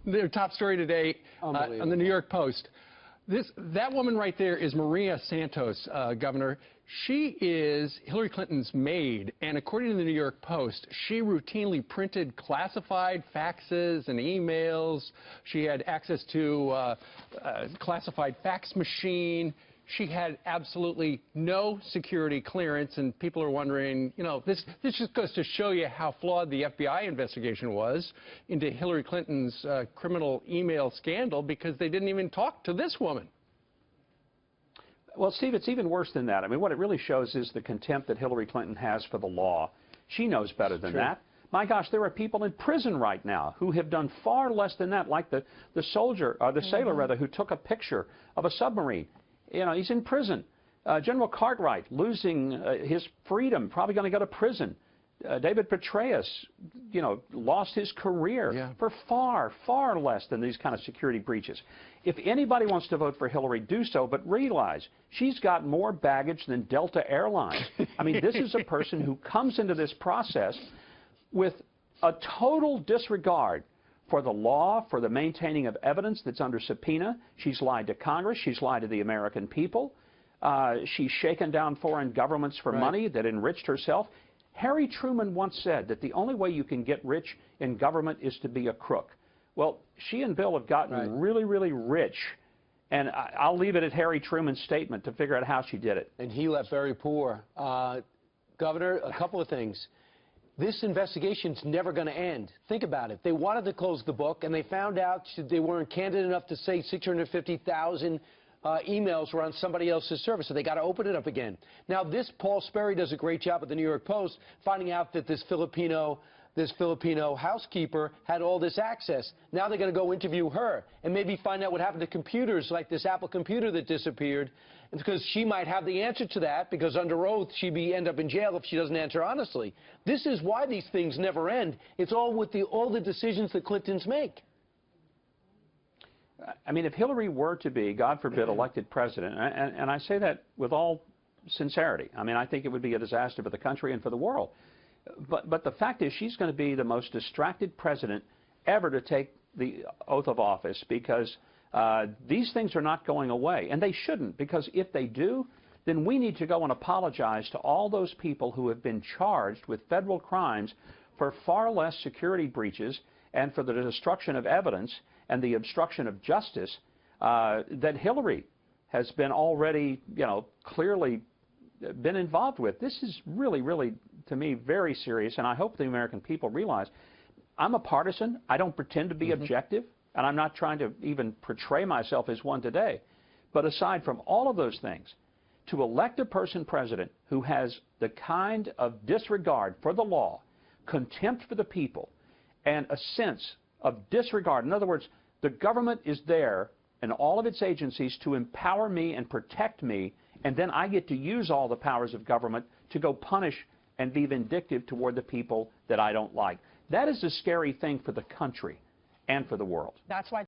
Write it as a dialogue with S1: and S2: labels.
S1: Their top story today on the New York Post. That woman right there is Maria Santos, Governor. She is Hillary Clinton's maid, and according to the New York Post, she routinely printed classified faxes and emails. She had access to a classified fax machine. She had absolutely no security clearance, and people are wondering, you know, this just goes to show you how flawed the FBI investigation was into Hillary Clinton's criminal email scandal, because they didn't even talk to this woman.
S2: Well, Steve, it's even worse than that. I mean, what it really shows is the contempt that Hillary Clinton has for the law. She knows better than that. My gosh, there are people in prison right now who have done far less than that, like the sailor rather, who took a picture of a submarine. You know, he's in prison. General Cartwright losing his freedom, probably going to go to prison. David Petraeus, you know, lost his career for far, far less than these kind of security breaches. If anybody wants to vote for Hillary, do so, but realize she's got more baggage than Delta Airlines. I mean, this is a person who comes into this process with a total disregard for the law, for the maintaining of evidence that's under subpoena. She's lied to Congress. She's lied to the American people. She's shaken down foreign governments for money that enriched herself. Harry Truman once said that the only way you can get rich in government is to be a crook. Well, she and Bill have gotten really, really rich, and I'll leave it at Harry Truman's statement to figure out how she did it.
S3: And he left very poor. Governor, a couple of things. This investigation's never going to end. Think about it. They wanted to close the book, and they found out they weren't candid enough to say 650,000 emails were on somebody else's server, so they got to open it up again. Now, Paul Sperry does a great job at the New York Post finding out that this Filipino housekeeper had all this access. Now they're going to go interview her and maybe find out what happened to computers like this Apple computer that disappeared, because she might have the answer to that, because under oath she'd end up in jail if she doesn't answer honestly. This is why these things never end. It's all with all the decisions the Clintons make.
S2: I mean, if Hillary were to be, God forbid, elected president, and I say that with all sincerity, I mean, I think it would be a disaster for the country and for the world. But the fact is, she's going to be the most distracted president ever to take the oath of office, because these things are not going away. And they shouldn't, because if they do, then we need to go and apologize to all those people who have been charged with federal crimes for far less security breaches and for the destruction of evidence and the obstruction of justice that Hillary has been already, you know, clearly been involved with. This is really, really, to me, very serious, and I hope the American people realize I'm a partisan. I don't pretend to be objective, and I'm not trying to even portray myself as one today. But aside from all of those things, to elect a person president who has the kind of disregard for the law, contempt for the people, and a sense of disregard. In other words, the government is there and all of its agencies to empower me and protect me, and then I get to use all the powers of government to go punish and be vindictive toward the people that I don't like. That is a scary thing for the country and for the world.
S4: That's why